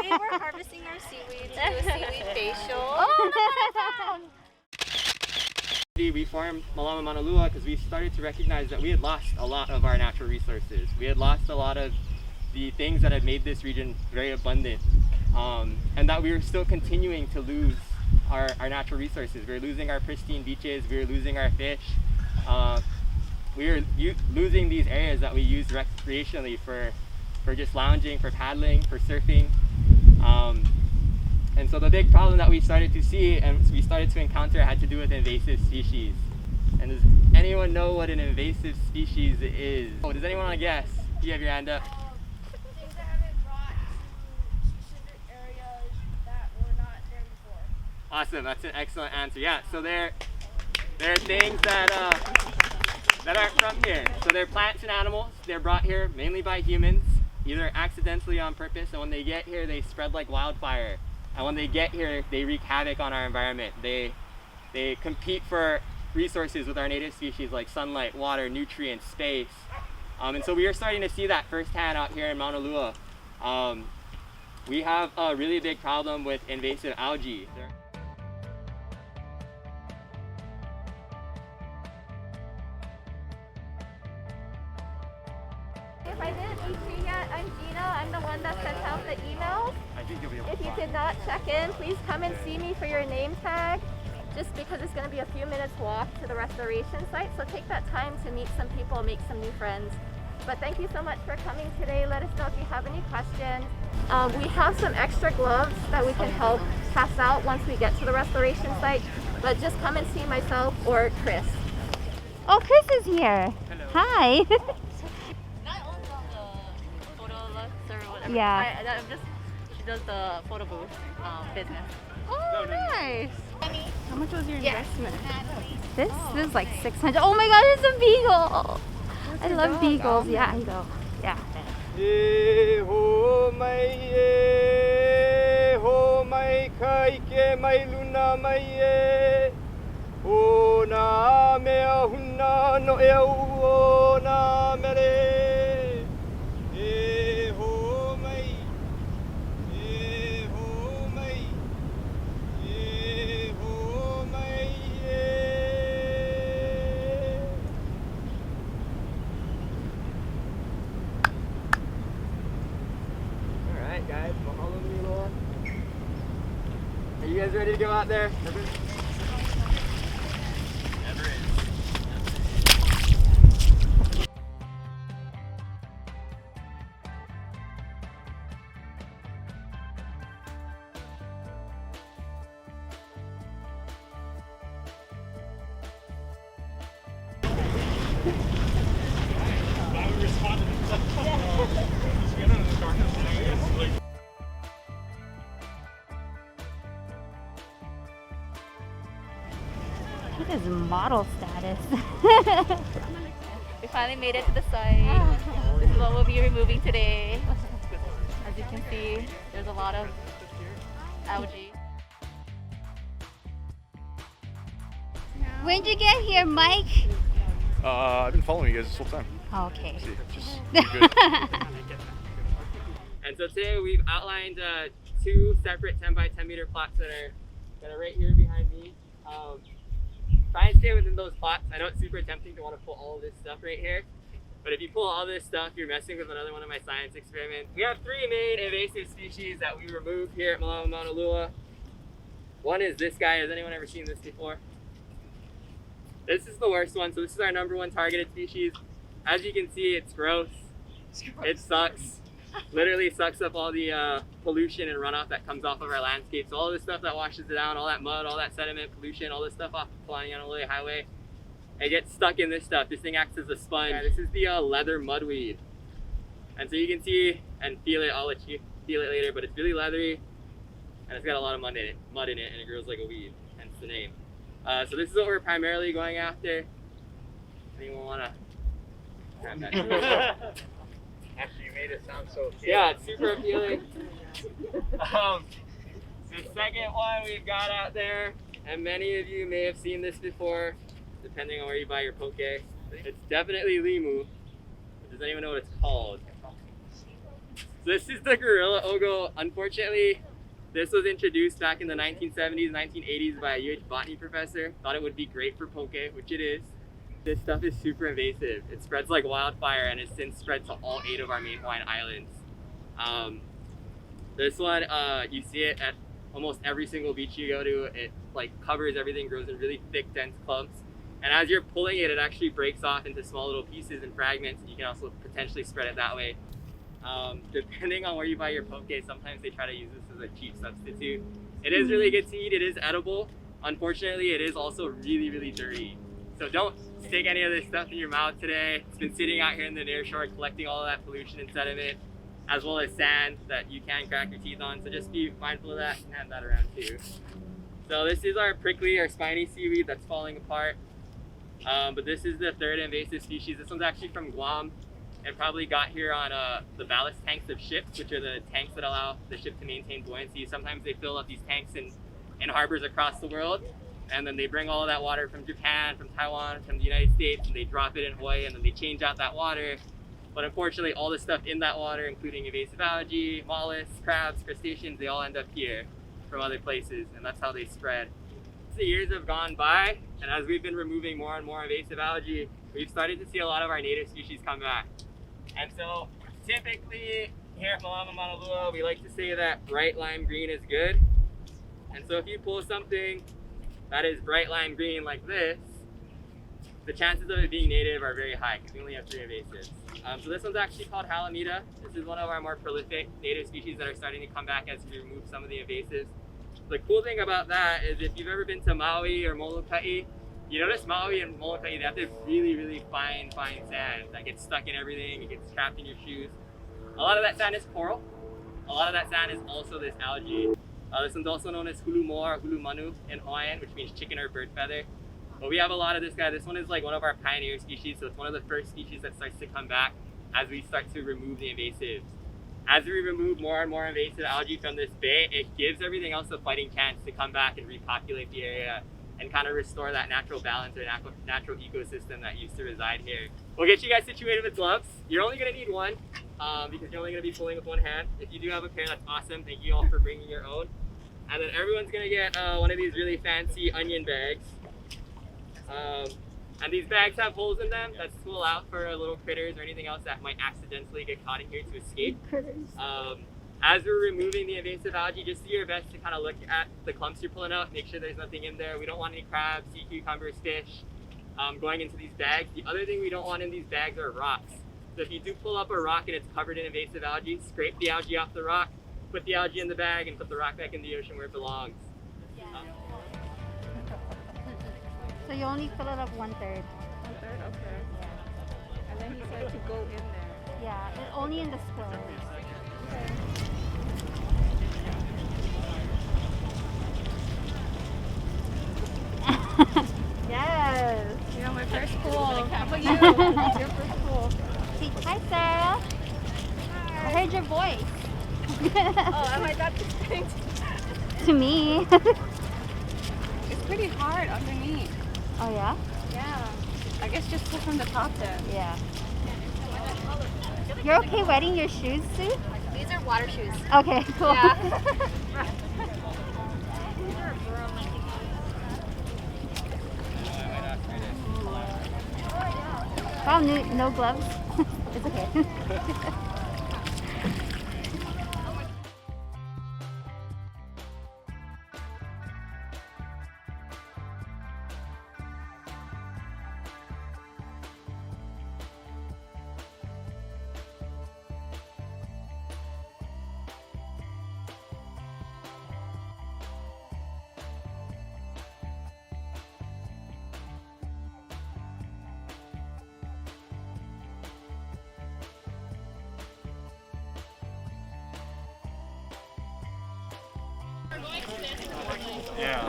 We were harvesting our seaweed to do a seaweed facial. Oh, We formed Malama Maunalua because we started to recognize that we had lost a lot of our natural resources. We had lost a lot of the things that had made this region very abundant, and that we were still continuing to lose our natural resources. We were losing our pristine beaches, we were losing our fish, we were losing these areas that we use recreationally for just lounging, for paddling, for surfing. And so the big problem that we started to see and we started to encounter had to do with invasive species. And does anyone know what an invasive species is? Oh, does anyone want to guess? You have your hand up. Things that have been brought to specific areas that were not there before. Awesome, that's an excellent answer. Yeah, so they're things that aren't from here. So they're plants and animals. They're brought here mainly by humans, either accidentally on purpose, and when they get here, they spread like wildfire. And when they get here, they wreak havoc on our environment. They compete for resources with our native species like sunlight, water, nutrients, space. And so we are starting to see that firsthand out here in Maunalua. We have a really big problem with invasive algae. if I didn't meet you yet, I'm Gina. I'm the one that sent out the emails. If you did not check in, please come and see me for your name tag. Just because it's going to be a few minutes walk to the restoration site, so take that time to meet some people, make some new friends. But thank you so much for coming today. Let us know if you have any questions. We have some extra gloves that we can help pass out once we get to the restoration site, but just come and see myself or Chris. Oh, Chris is here. Hello. Hi. Not only on the photo looks or whatever. Yeah. She does the photo booth business. Oh, nice. How much was your investment? This is like 600. Oh my god, it's a beagle. I love beagles. Yeah, I know. Yeah. E ho mai kai ke mai luna mai e o na mea huna no e o na mere e ho mai e ho mai e ho mai e. Alright guys, mahalo nui. Are you guys ready to go out there? Look at his model status. We finally made it to the site. This is what we'll be removing today. As you can see, there's a lot of algae. When did you get here, Mike? I've been following you guys this whole time. Okay. See, just good. And so today we've outlined two separate 10 by 10 meter plots that are right here behind me. Try and stay within those plots. I know it's super tempting to want to pull all of this stuff right here, but if you pull all this stuff, you're messing with another one of my science experiments. We have three main invasive species that we remove here at Malama Maunalua. One is this guy. Has anyone ever seen this before? This is the worst one. So this is our #1 targeted species. As you can see, it's gross. It sucks. Literally sucks up all the pollution and runoff that comes off of our landscape. So all this stuff that washes it down, all that mud, all that sediment, pollution, all this stuff off flying on a Maunalua highway, it gets stuck in this stuff. This thing acts as a sponge. This is the leather mudweed. And so you can see and feel it. I'll let you feel it later, but it's really leathery and it's got a lot of mud in it, and it grows like a weed, hence the name. So this is what we're primarily going after. Anyone want to grab that? After you made it sound so appealing. Yeah, it's super appealing. The second one we've got out there, and many of you may have seen this before, depending on where you buy your poke. It's definitely limu. Does anyone know what it's called? So this is the gorilla ogo. Unfortunately, this was introduced back in the 1970s, 1980s by a UH botany professor. Thought it would be great for poke, which it is. This stuff is super invasive. It spreads like wildfire and has since spread to all 8 of our main Hawaiian islands. This one, you see it at almost every single beach you go to. It like covers everything, grows in really thick, dense clumps. And as you're pulling it, it actually breaks off into small little pieces and fragments. And you can also potentially spread it that way. Depending on where you buy your poke, sometimes they try to use this as a cheap substitute. It is really good to eat. It is edible. Unfortunately, it is also really, really dirty. So don't stick any of this stuff in your mouth today. It's been sitting out here in the near shore collecting all of that pollution and sediment, as well as sand that you can crack your teeth on. So just be mindful of that and have that around too. So this is our prickly or spiny seaweed that's falling apart. But this is the 3rd invasive species. This one's actually from Guam. It probably got here on the ballast tanks of ships, which are the tanks that allow the ship to maintain buoyancy. Sometimes they fill up these tanks in harbors across the world, and then they bring all of that water from Japan, from Taiwan, from the United States, and they drop it in Hawaii, and then they change out that water. But unfortunately, all the stuff in that water, including invasive algae, mollusks, crabs, crustaceans, they all end up here from other places, and that's how they spread. As the years have gone by, and as we've been removing more and more invasive algae, we've started to see a lot of our native species come back. And so, typically, here at Malama Maunalua, we like to say that bright lime green is good. And so if you pull something that is bright lime green like this, the chances of it being native are very high because we only have 3 invasives. So this one's actually called Halamida. This is one of our more prolific native species that are starting to come back as we remove some of the invasives. The cool thing about that is if you've ever been to Maui or Molokai, you notice Maui and Molokai, they have this really, really fine sand that gets stuck in everything, it gets trapped in your shoes. A lot of that sand is coral. A lot of that sand is also this algae. This one's also known as hulu moa or hulu manu in Hawaiian, which means chicken or bird feather. But we have a lot of this guy. This one is like one of our pioneer species, so it's one of the first species that starts to come back as we start to remove the invasives. As we remove more and more invasive algae from this bay, it gives everything else a fighting chance to come back and repopulate the area and kind of restore that natural balance or natural ecosystem that used to reside here. We'll get you guys situated with gloves. You're only going to need one because you're only going to be pulling with one hand. If you do have a pair, that's awesome. Thank you all for bringing your own. And then everyone's going to get one of these really fancy onion bags. And these bags have holes in them that spool out for little critters or anything else that might accidentally get caught in here to escape. As we're removing the invasive algae, just do your best to kind of look at the clumps you're pulling out, make sure there's nothing in there. We don't want any crabs, sea cucumbers, fish going into these bags. The other thing we don't want in these bags are rocks. So if you do pull up a rock and it's covered in invasive algae, scrape the algae off the rock, put the algae in the bag, and put the rock back in the ocean where it belongs. So you only fill it up 1/3. 1/3, okay. And then he said to go in there. Yeah, only in the squirrels. Yes. Yeah, my first pool. How about you? Your first pool. See, hi, Sarah. I heard your voice. Oh, am I not distinct? To me. It's pretty hard underneath. Oh, yeah? Yeah. I guess just pull from the top then. Yeah. You're okay wetting your shoes, Sue? These are water shoes. Okay, cool. Yeah. Wow, no gloves. It's okay.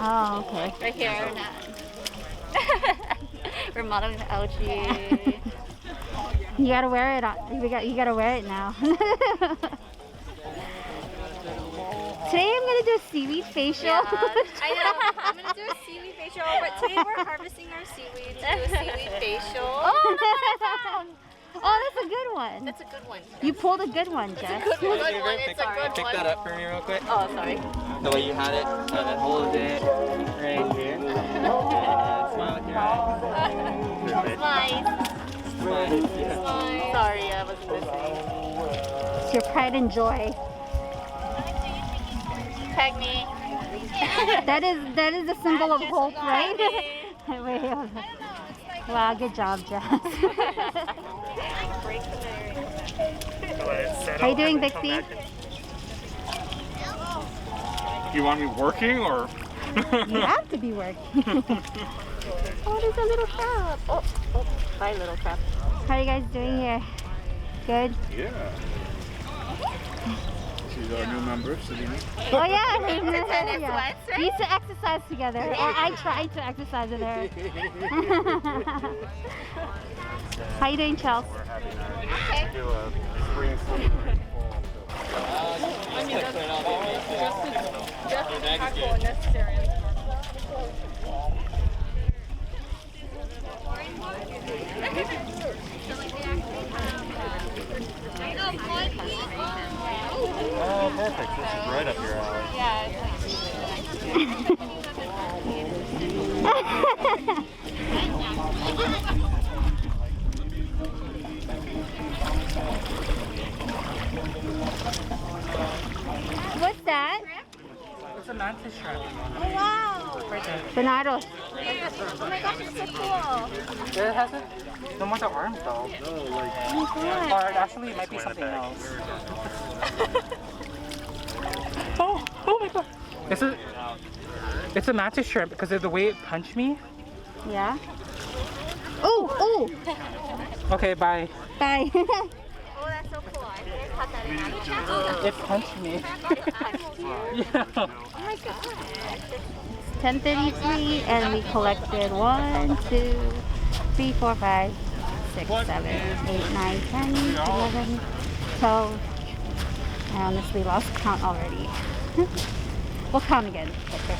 Oh, okay. Right here. We're modeling the algae. You gotta wear it. You gotta wear it now. Today I'm gonna do a seaweed facial. Yeah, I know. I'm gonna do a seaweed facial, but today we're harvesting our seaweed to do a seaweed facial. Oh, look what I found! Oh, that's a good one. That's a good one. You pulled a good one, Jess. Good one. It's a good Pick one. that up for me real quick. Oh, sorry. The way you had it, and then hold it right here. And smile with your eyes. Perfect. Nice. Smile. Yeah. Sorry, I was listening. It's your pride and joy. Tag me. That is the symbol of hope, right? me. Wait, hold on. Wow, good job, Jess. How you doing, Vixie? You want me working or? You have to be working. Oh, there's a little crab. Oh, bye, little crab. How are you guys doing here? Good? Yeah. She's our new member, Selena. Oh yeah, tennis yeah. sweats, right? We used to exercise together. Or I tried to exercise with her. How you doing, Chelsea? Okay. Do a spring sleep. Oh, perfect. This is right up your alley. What's that? It's a mantis shrimp. Oh wow! Banados. Oh my gosh, it's so cool. It has no more the arms though. Or actually it might be something else. Oh my god. It's a mantis shrimp because of the way it punched me. Yeah. Oh, Okay, bye. bye. Oh, that's so cool. I think I caught that in It punched me. Yeah. Oh my gosh. 10:33, and we collected 1, 2, 3, 4, 5, 6, 7, 8, 9, 10, 11, 12. I honestly lost count already. We'll count again. Okay.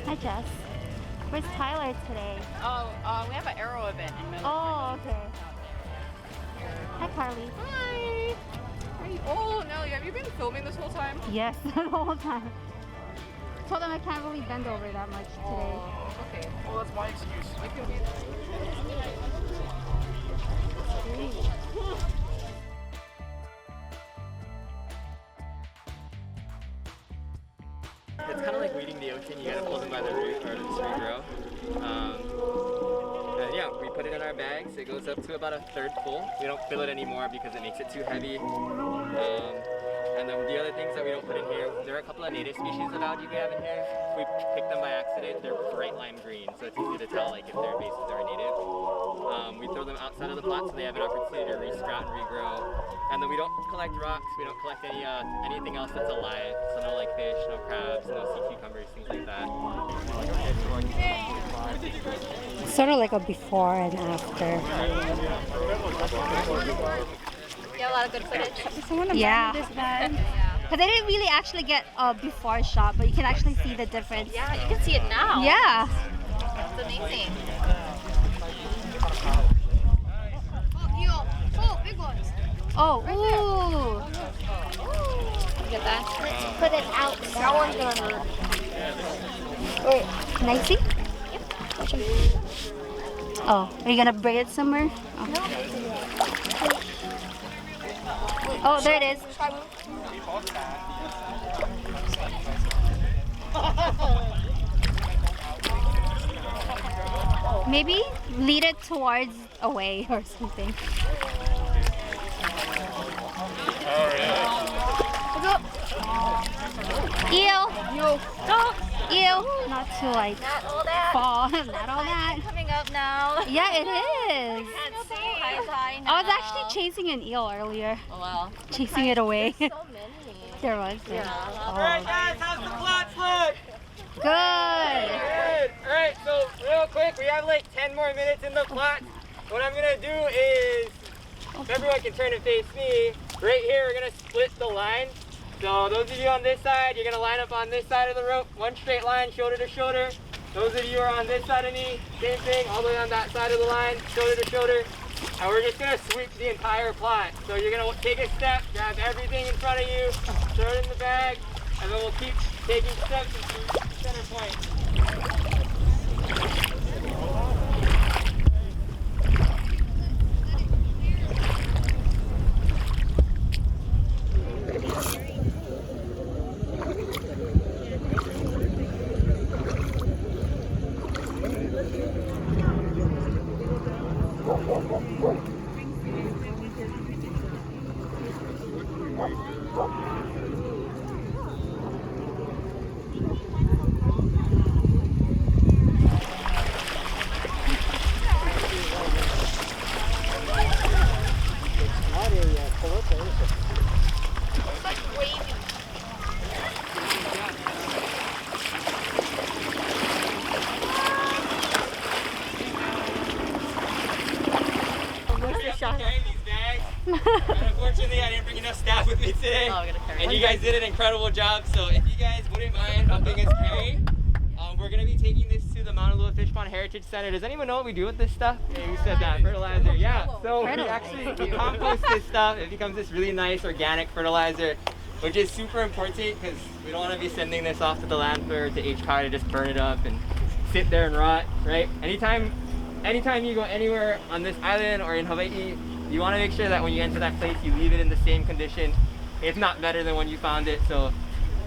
Hi, Jess. Where's Tyler today? Oh, we have an arrow event in middle. Oh, okay. Hi, Carly. Hi. Oh, Nelly, have you been filming this whole time? Yes, the whole time. Told them I can't really bend over that much today. Oh, okay. Well, that's my excuse. You can be. It's kind of like weeding the ocean. You gotta pull them by the root or just regrow. And yeah, we put it in our bags. It goes up to about a third full. We don't fill it anymore because it makes it too heavy. And then the other things that we don't put in here, there are a couple of native species of algae we have in here. We picked them by accident. They're bright lime green, so it's easy to tell like if they're invasive or native. We throw them outside of the plot so they have an opportunity to resprout and regrow. And then we don't collect rocks. We don't collect anything else that's alive. So no like fish, no crabs, no sea cucumbers, things like that. Sort of like a before and after. You have a lot of good footage. Yeah. Because I didn't really actually get a before shot, but you can actually see the difference. Yeah, you can see it now. Yeah. It's amazing. Oh, big ones. Oh, ooh. Look at that. Let's put it out. That one's gonna hurt. Wait, can I see? Oh, are you gonna bring it somewhere? Oh, there it is. Maybe lead it towards away or something. Eel. Go. Ew, not to like Not all that. fall, not all that. Coming up now. Yeah, it is. Can't see. Hi, I was actually chasing an eel earlier, Oh, wow. chasing it away. So many. There was. Yeah. Alright guys, how's the plots look? Good. Good. Alright, so real quick, we have like 10 more minutes in the plots. What I'm gonna do is, if everyone can turn and face me, right here we're gonna split the line. So those of you on this side, you're gonna line up on this side of the rope, one straight line, shoulder to shoulder. Those of you who are on this side of me, same thing, all the way on that side of the line, shoulder to shoulder. And we're just gonna sweep the entire plot. So you're gonna take a step, grab everything in front of you, throw it in the bag, and then we'll keep taking steps into center point. Carrying these bags. And unfortunately, I didn't bring enough staff with me today. Oh, I'm gonna carry And you guys did an incredible job. So if you guys wouldn't mind helping us carry, we're gonna be taking this to the Maunalua Fish Pond Heritage Center. Does anyone know what we do with this stuff? Yeah, you said that, fertilizer. Yeah. So we compost this stuff. It becomes this really nice organic fertilizer, which is super important because we don't want to be sending this off to the landfill or to HCAR to just burn it up and sit there and rot, right? Anytime you go anywhere on this island or in Hawaii, you want to make sure that when you enter that place, you leave it in the same condition, if not better than when you found it. So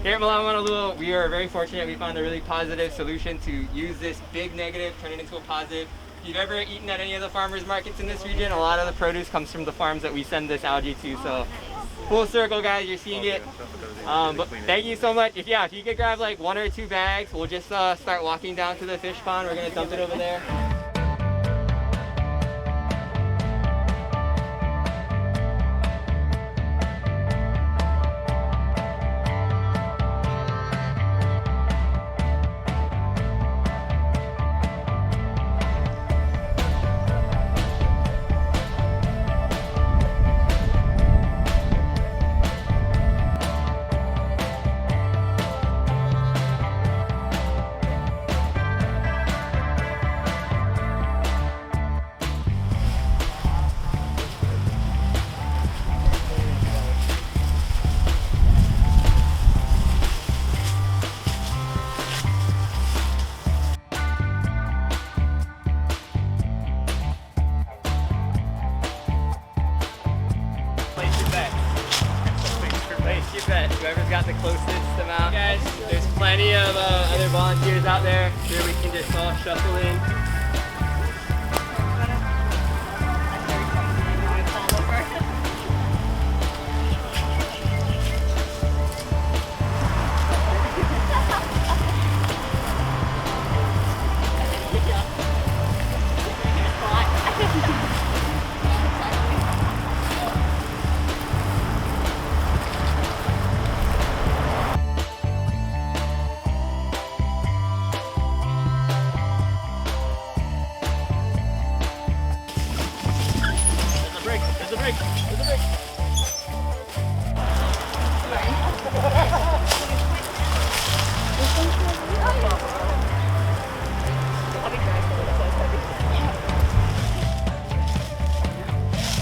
here at Malama Maunalua, we are very fortunate. We found a really positive solution to use this big negative, turn it into a positive. If you've ever eaten at any of the farmers markets in this region, a lot of the produce comes from the farms that we send this algae to. So full circle, guys, you're seeing it. But thank you so much. If you could grab like 1 or 2 bags, we'll just start walking down to the fish pond. We're gonna dump it over there. Whoever's got the closest amount. Guys, there's plenty of other volunteers out there. Here we can just all shuffle in.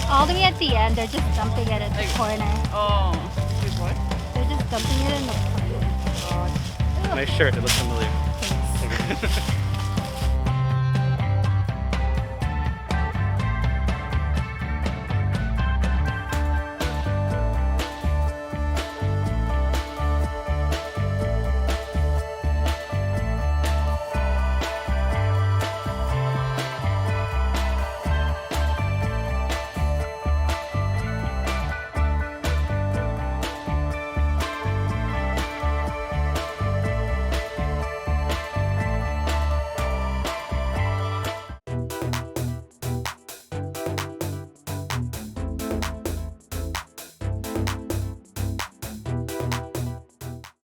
All the way at the end, they're just dumping it in the corner. Oh. What? They're just dumping it in the corner. Nice shirt, it looks familiar. Thanks.